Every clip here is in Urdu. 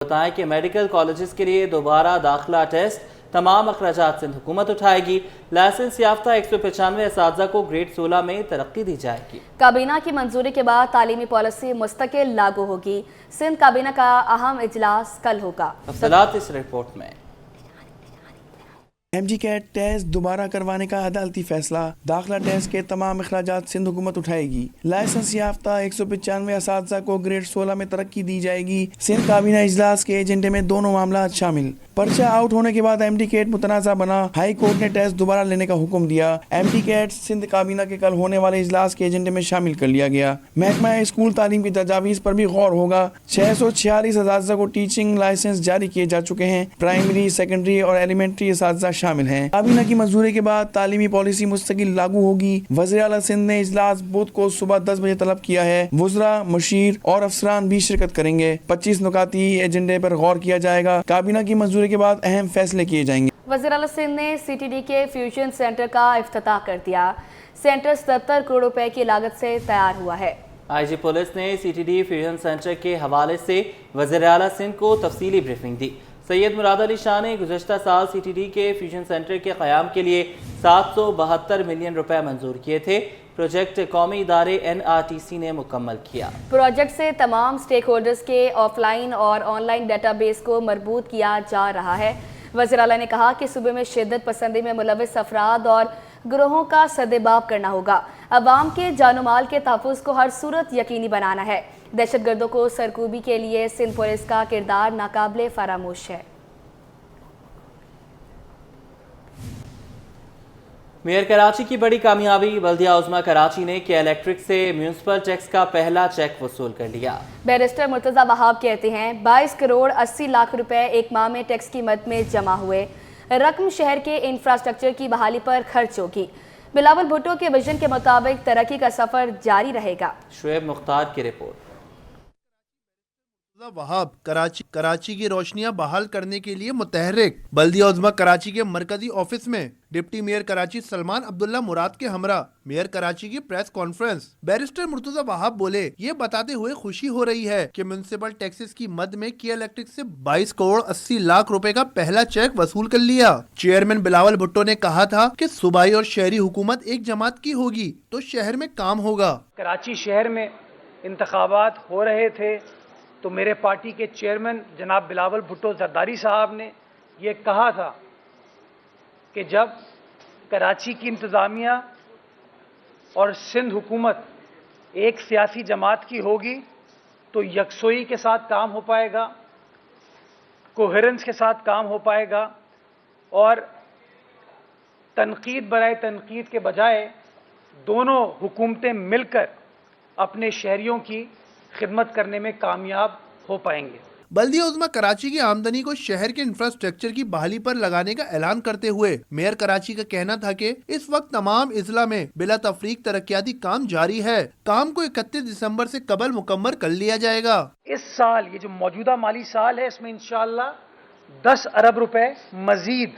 بتائیں کہ میڈیکل کالجز کے لیے دوبارہ داخلہ ٹیسٹ تمام اخراجات سندھ حکومت اٹھائے گی۔ لائسنس یافتہ 195 اساتذہ کو گریڈ 16 میں ترقی دی جائے گی۔ کابینہ کی منظوری کے بعد تعلیمی پالیسی مستقل لاگو ہوگی۔ سندھ کابینہ کا اہم اجلاس کل ہوگا۔ تفصیلات اس رپورٹ میں۔ ایم جی کیٹ ٹیسٹ دوبارہ کروانے کا عدالتی فیصلہ۔ داخلہ ٹیسٹ کے تمام اخراجات سندھ حکومت اٹھائے گی۔ لائسنس یافتہ 195 اساتذہ کو گریڈ 16 میں ترقی دی جائے گی۔ سندھ کابینہ اجلاس کے ایجنڈے میں دونوں معاملات شامل۔ پرچہ آؤٹ ہونے کے بعد ایم ڈی کیٹ متنازع بنا، ہائی کورٹ نے ٹیسٹ دوبارہ لینے کا حکم دیا۔ ایم ڈی کیٹ سندھ کابینہ کے کل ہونے والے اجلاس کے ایجنڈے میں شامل کر لیا گیا۔ محکمہ اسکول تعلیم کی تجاویز پر بھی غور ہوگا۔ 646 اساتذہ کو ٹیچنگ لائسنس جاری کیے جا چکے ہیں۔ پرائمری، سیکنڈری اور ایلیمنٹری اساتذہ شامل ہیں۔ کابینہ کی منظوری کے بعد تعلیمی پالیسی مستقل لاگو ہوگی۔ وزیر اعلیٰ سندھ نے اجلاس بدھ کو صبح 10 بجے طلب کیا ہے۔ وزراء، مشیر اور افسران بھی شرکت کریں گے۔ 25 نکاتی ایجنڈے پر غور کیا جائے گا۔ کابینہ کی منظوری کے بعد اہم فیصلے کیے جائیں گے۔ وزیر اعلیٰ سندھ نے سی ٹی ڈی کے فیوژن سینٹر کا افتتاح کر دیا۔ سینٹر 77 کروڑ روپے کی لاگت سے تیار ہوا ہے۔ آئی جی پولیس نے C T D fusion centre کے حوالے سے وزیر اعلیٰ سندھ کو تفصیلی بریفنگ دی۔ سید مراد علی شاہ نے گزشتہ سال سی ٹی ڈی کے فیوژن سینٹر کے قیام کے لیے 772 ملین روپے منظور کیے تھے۔ پروجیکٹ قومی ادارے این آر ٹی سی نے مکمل کیا۔ پروجیکٹ سے تمام سٹیک ہولڈرز کے آف لائن اور آن لائن ڈیٹا بیس کو مربوط کیا جا رہا ہے۔ وزیر اعلیٰ نے کہا کہ صوبے میں شدت پسندی میں ملوث افراد اور گروہوں کا سدباب کرنا ہوگا۔ عوام کے جان و مال کے تحفظ کو ہر صورت یقینی بنانا ہے۔ دہشت گردوں کو سرکوبی کے لیے سندھ پولیس کا کردار ناقابل فراموش ہے۔ میئر کراچی کی بڑی کامیابی، بلدیہ عظمیٰ کراچی نے کے الیکٹرک سے میونسپل ٹیکس کا پہلا چیک وصول کر لیا۔ بیرسٹر مرتضی وہاب کہتے ہیں 22 کروڑ 80 لاکھ روپے ایک ماہ میں ٹیکس کی مد میں جمع ہوئے۔ رقم شہر کے انفراسٹرکچر کی بحالی پر خرچ ہوگی۔ بلاول بھٹو کے ویژن کے مطابق ترقی کا سفر جاری رہے گا۔ شعیب مختار کی رپورٹ۔ وہاب کراچی کی روشنیاں بحال کرنے کے لیے متحرک۔ بلدیہ عظمیٰ کراچی کے مرکزی آفس میں ڈپٹی میئر کراچی سلمان عبداللہ مراد کے ہمراہ میئر کراچی کی پریس کانفرنس۔ بیرسٹر مرتضی وہاب بولے، یہ بتاتے ہوئے خوشی ہو رہی ہے کہ میونسپل ٹیکسز کی مد میں کے الیکٹرک سے 22 کروڑ 80 لاکھ روپے کا پہلا چیک وصول کر لیا۔ چیئرمین بلاول بھٹو نے کہا تھا کہ صوبائی اور شہری حکومت ایک جماعت کی ہوگی تو شہر میں کام ہوگا۔ کراچی شہر میں انتخابات ہو رہے تھے تو میرے پارٹی کے چیئرمین جناب بلاول بھٹو زرداری صاحب نے یہ کہا تھا کہ جب کراچی کی انتظامیہ اور سندھ حکومت ایک سیاسی جماعت کی ہوگی تو یکسوئی کے ساتھ کام ہو پائے گا، کوہیرنس کے ساتھ کام ہو پائے گا، اور تنقید برائے تنقید کے بجائے دونوں حکومتیں مل کر اپنے شہریوں کی خدمت کرنے میں کامیاب ہو پائیں گے۔ بلدیہ عظمیٰ کراچی کی آمدنی کو شہر کے انفراسٹرکچر کی بحالی پر لگانے کا اعلان کرتے ہوئے میئر کراچی کا کہنا تھا کہ اس وقت تمام اضلاع میں بلا تفریق ترقیاتی کام جاری ہے۔ کام کو 31 دسمبر سے قبل مکمل کر لیا جائے گا۔ اس سال یہ جو موجودہ مالی سال ہے اس میں انشاءاللہ 10 ارب روپے مزید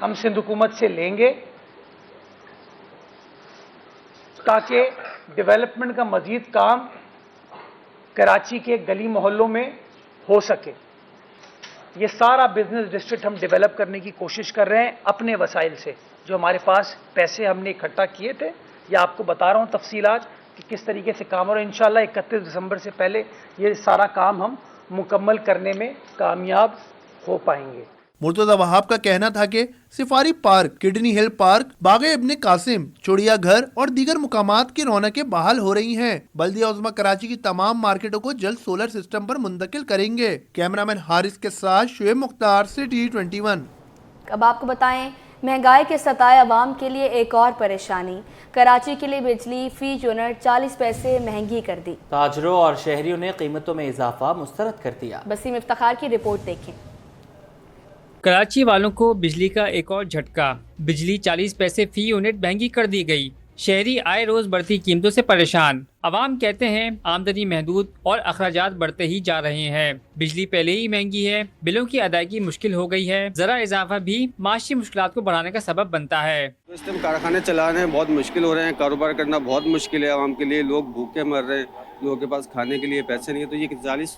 ہم سندھ حکومت سے لیں گے تاکہ ڈیولپمنٹ کا مزید کام کراچی کے گلی محلوں میں ہو سکے۔ یہ سارا بزنس ڈسٹرکٹ ہم ڈیولپ کرنے کی کوشش کر رہے ہیں اپنے وسائل سے، جو ہمارے پاس پیسے ہم نے اکٹھا کیے تھے۔ یا آپ کو بتا رہا ہوں تفصیلات کہ کس طریقے سے کام ہو رہا ہے۔ انشاءاللہ 31 دسمبر سے پہلے یہ سارا کام ہم مکمل کرنے میں کامیاب ہو پائیں گے۔ مرتضی وہاب کا کہنا تھا کہ سفاری پارک، کڈنی ہل پارک، باغ ابن قاسم، چڑیا گھر اور دیگر مقامات کی رونقیں بحال ہو رہی ہیں۔ بلدیہ عظمیٰ کراچی کی تمام مارکیٹوں کو جلد سولر سسٹم پر منتقل کریں گے۔ کیمرامین حارث کے ساتھ شعیب مختار سے T21۔ اب آپ کو بتائیں، مہنگائی کے ستائے عوام کے لیے ایک اور پریشانی۔ کراچی کے لیے بجلی فی یونٹ 40 پیسے مہنگی کر دی۔ تاجروں اور شہریوں نے قیمتوں میں اضافہ مسترد کر دیا۔ بسیم افتخار کی رپورٹ دیکھیں۔ کراچی والوں کو بجلی کا ایک اور جھٹکا۔ بجلی 40 پیسے فی یونٹ مہنگی کر دی گئی۔ شہری آئے روز بڑھتی قیمتوں سے پریشان۔ عوام کہتے ہیں آمدنی محدود اور اخراجات بڑھتے ہی جا رہے ہیں۔ بجلی پہلے ہی مہنگی ہے، بلوں کی ادائیگی مشکل ہو گئی ہے، ذرا اضافہ بھی معاشی مشکلات کو بڑھانے کا سبب بنتا ہے۔ اس ٹائم کارخانے چلانے بہت مشکل ہو رہے ہیں، کاروبار کرنا بہت مشکل ہے عوام کے لیے، لوگ بھوکے مر رہے ہیں، لوگوں کے پاس کھانے کے لیے پیسے نہیں ہیں، تو یہ 40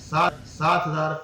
7,000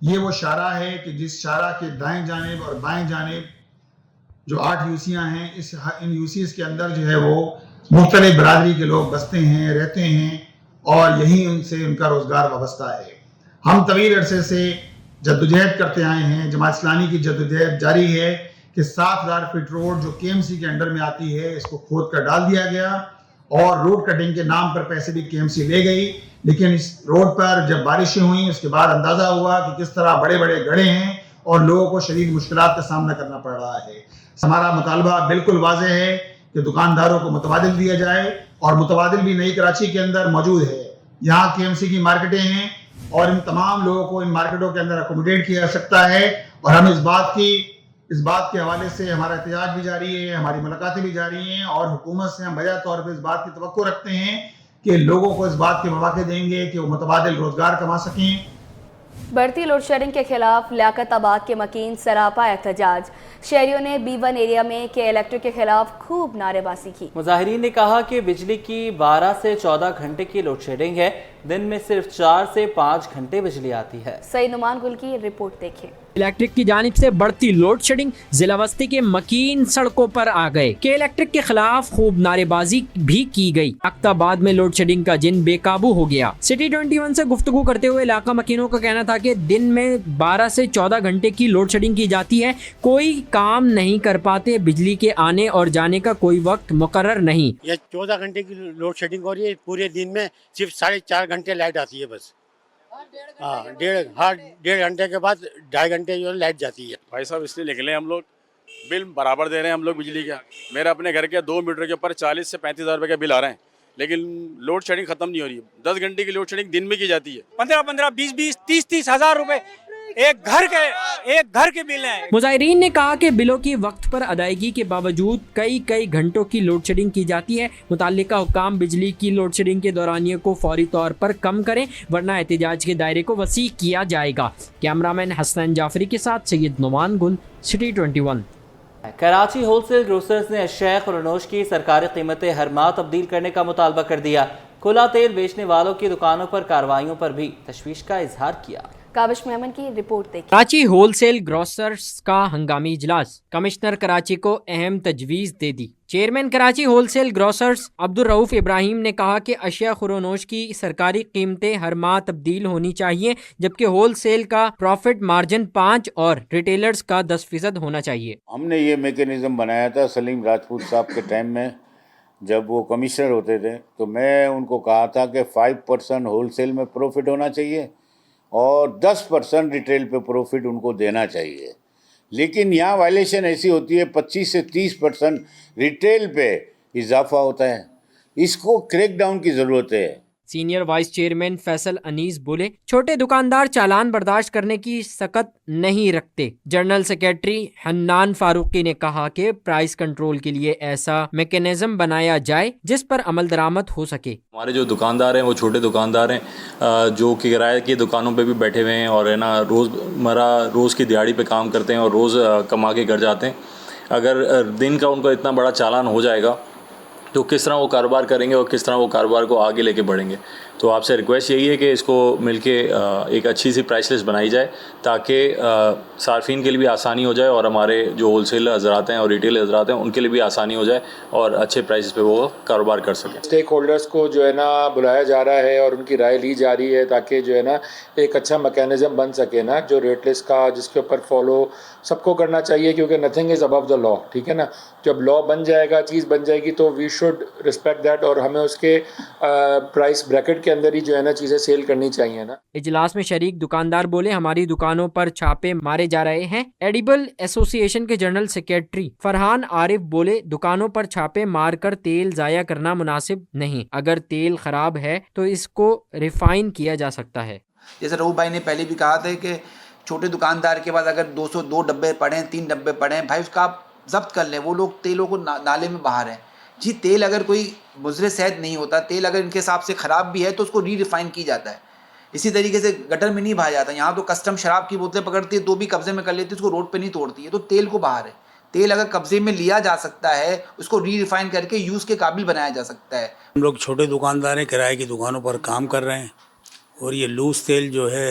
یہ وہ شاہراہ ہے کہ جس شاہراہ کے دائیں جانب اور بائیں جانب جو 8 یوسیاں ہیں، ان یوسیز کے اندر جو ہے وہ مختلف برادری کے لوگ بستے ہیں، رہتے ہیں، اور یہیں ان سے ان کا روزگار وابستہ ہے۔ ہم طویل عرصے سے جدوجہد کرتے آئے ہیں، جماعت اسلامی کی جدوجہد جاری ہے کہ 7000 فٹ روڈ جو KMC کے انڈر میں آتی ہے اس کو کھود کر ڈال دیا گیا، اور روڈ کٹنگ کے نام پر پیسے بھی KMC لے گئی، لیکن اس روڈ پر جب بارشیں ہوئیں اس کے بعد اندازہ ہوا کہ کس طرح بڑے بڑے گڑھے ہیں اور لوگوں کو شدید مشکلات کا سامنا کرنا پڑ رہا ہے۔ ہمارا مطالبہ بالکل واضح ہے کہ دکانداروں کو متبادل دیا جائے، اور متبادل بھی نئی کراچی کے اندر موجود ہے۔ یہاں KMC کی مارکیٹیں ہیں اور ان تمام لوگوں کو ان مارکیٹوں کے اندر اکوموڈیٹ کیا جا سکتا ہے، اور ہم اس بات کے حوالے سے ہمارا احتجاج بھی جاری ہے، ہماری ملاقاتیں بھی جاری ہیں، اور حکومت سے ہم بجا طور پہ اس بات کی توقع رکھتے ہیں کہ لوگوں کو اس بات کے مواقع دیں گے کہ وہ متبادل روزگار کما سکیں۔ بڑھتی لوڈ شیڈنگ کے خلاف لیاقت آباد کے مکین سراپا احتجاج، شہریوں نے B1 ایریا میں کے الیکٹرک کے خلاف خوب نعرے بازی کی۔ مظاہرین نے کہا کہ بجلی کی 12 سے 14 گھنٹے کی لوڈ شیڈنگ ہے، دن میں صرف 4 سے 5 گھنٹے بجلی آتی ہے۔ سعید نعمان گل کی رپورٹ دیکھیں۔ الیکٹرک کی جانب سے بڑھتی لوڈ شیڈنگ، ضلع وسطی کے مکین سڑکوں پر آ گئے، کہ الیکٹرک کے خلاف خوب نعرے بازی بھی کی گئی۔ اقتآباد میں لوڈ شیڈنگ کا جن بے قابو ہو گیا۔ سٹی 21 سے گفتگو کرتے ہوئے علاقہ مکینوں کا کہنا تھا کہ دن میں 12 سے 14 گھنٹے کی لوڈ شیڈنگ کی جاتی ہے، کوئی کام نہیں کر پاتے، بجلی کے آنے اور جانے کا کوئی وقت مقرر نہیں۔ یہ 14 گھنٹے کی لوڈ شیڈنگ ہو رہی ہے، پورے دن میں صرف 4.5 گھنٹے لائٹ آتی ہے بس۔ ڈیڑھ گھنٹے کے بعد 2.5 گھنٹے جو لائٹ جاتی ہے۔ بھائی صاحب اس لیے نکلے ہم لوگ، بل برابر دے رہے ہیں ہم لوگ بجلی کا۔ میرے اپنے گھر کے 2 میٹر کے اوپر 40 سے 35 ہزار روپے کا بل آ رہے ہیں، لیکن لوڈ شیڈنگ ختم نہیں ہو رہی ہے۔ 10 گھنٹے کی لوڈ شیڈنگ دن میں کی جاتی ہے۔ 15 20 30 ہزار روپے ایک گھر کے بل ہیں۔ مظاہرین نے کہا کہ بلوں کی وقت پر ادائیگی کے باوجود کئی گھنٹوں کی لوڈ شیڈنگ کی جاتی ہے۔ متعلقہ حکام بجلی کی لوڈ شیڈنگ کے دورانیے کو فوری طور پر کم کریں، ورنہ احتجاج کے دائرے کو وسیع کیا جائے گا۔ کیمرامین حسنین جعفری کے ساتھ Syed Noman Gul, city 21۔ Karachi wholesale grocers نے اشیاء خورنوش کی سرکاری قیمتیں ہر ماہ تبدیل کرنے کا مطالبہ کر دیا۔ کھلا تیل بیچنے والوں کی دکانوں پر کارروائیوں پر بھی تشویش کا اظہار کیا۔ کابش محمد کی رپورٹ دیکھیں۔ کراچی ہول سیل گروسرز کا ہنگامی اجلاس، کمشنر کراچی کو اہم تجویز دے دی۔ Chairman Karachi wholesale grocers Abdul Rauf Ibrahim نے کہا کہ اشیاء خورنوش کی سرکاری قیمتیں ہر ماہ تبدیل ہونی چاہیے، جبکہ ہول سیل کا پروفٹ مارجن 5 اور ریٹیلرز کا 10% ہونا چاہیے۔ ہم نے یہ میکینزم بنایا تھا سلیم راجپوت صاحب کے ٹائم میں، جب وہ کمشنر ہوتے تھے، تو میں ان کو کہا تھا کہ 5% ہول سیل میں پروفٹ ہونا چاہیے اور 10% ریٹیل پہ پروفٹ ان کو دینا چاہیے، لیکن یہاں وائلیشن ایسی ہوتی ہے 25 سے 30% ریٹیل پہ اضافہ ہوتا ہے۔ اس کو کریک ڈاؤن کی ضرورت ہے۔ سینئر وائس چیئرمین فیصل انیس بولے، چھوٹے دکاندار چالان برداشت کرنے کی سکت نہیں رکھتے۔ جنرل سیکریٹری حنان فاروقی نے کہا کہ پرائس کنٹرول کے لیے ایسا میکینزم بنایا جائے جس پر عمل درآمد ہو سکے۔ ہمارے جو دکاندار ہیں وہ چھوٹے دکاندار ہیں جو کہ کرائے کی دکانوں پہ بھی بیٹھے ہوئے ہیں اور ہے نا روز کی دیہاڑی پہ کام کرتے ہیں اور روز کما کے گھر جاتے ہیں۔ اگر دن کا ان کا اتنا بڑا چالان ہو جائے گا تو کس طرح وہ کاروبار کریں گے اور کس طرح وہ کاروبار کو آگے لے کے بڑھیں گے۔ تو آپ سے ریکویسٹ یہی ہے کہ اس کو مل کے ایک اچھی سی پرائس لسٹ بنائی جائے تاکہ صارفین کے لیے بھی آسانی ہو جائے اور ہمارے جو ہول سیل حضرات ہیں اور ریٹیل حضرات ہیں ان کے لیے بھی آسانی ہو جائے اور اچھے پرائسز پہ وہ کاروبار کر سکیں۔ اسٹیک ہولڈرز کو جو ہے نا بلایا جا رہا ہے اور ان کی رائے لی جا رہی ہے تاکہ جو ہے نا ایک اچھا میکینزم بن سکے نا، جو ریٹ لسٹ کا جس کے اوپر فالو سب کو کرنا چاہیے، کیونکہ نتھنگ از ابو دا لا، ٹھیک ہے نا۔ جب لا بن جائے گا، چیز بن جائے گی تو وی شوڈ رسپیکٹ دیٹ، اور ہمیں اس کے پرائس بریکٹ کے اندر ہی جو ہے نا چیزیں سیل کرنی چاہیے نا۔ اجلاس میں شریک دکاندار بولے، ہماری دکانوں پر چھاپے مارے جا رہے ہیں۔ ایڈیبل ایسوسی ایشن کے جنرل سیکریٹری فرحان عارف بولے، دکانوں پر چھاپے مار کر تیل ضائع کرنا مناسب نہیں، اگر تیل خراب ہے تو اس کو ریفائن کیا جا سکتا ہے۔ جیسے رؤوف بھائی نے پہلے بھی کہا تھا کہ چھوٹے دکاندار کے پاس اگر 202 ڈبے پڑے ہیں، 3 ڈبے پڑے ہیں، بھائی اس کا آپ ضبط کر لیں، وہ لوگ تیلوں کو نالے میں بہا رہے ہیں۔ جی تیل اگر کوئی مضر صحت نہیں ہوتا، تیل اگر ان کے حساب سے خراب بھی ہے تو اس کو ری ریفائن کی جاتا ہے، اسی طریقے سے گٹر میں نہیں بہایا جاتا۔ یہاں تو کسٹم شراب کی بوتلیں پکڑتی ہے تو بھی قبضے میں کر لیتی ہے، اس کو روڈ پہ نہیں توڑتی ہے، تو تیل کو باہر ہے۔ تیل اگر قبضے میں لیا جا سکتا ہے، اس کو ری ریفائن کر کے یوز کے قابل بنایا جا سکتا ہے۔ ہم لوگ چھوٹے دکاندار ہیں، کرائے کی دکانوں پر کام کر رہے ہیں، اور یہ لوز تیل جو ہے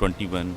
21,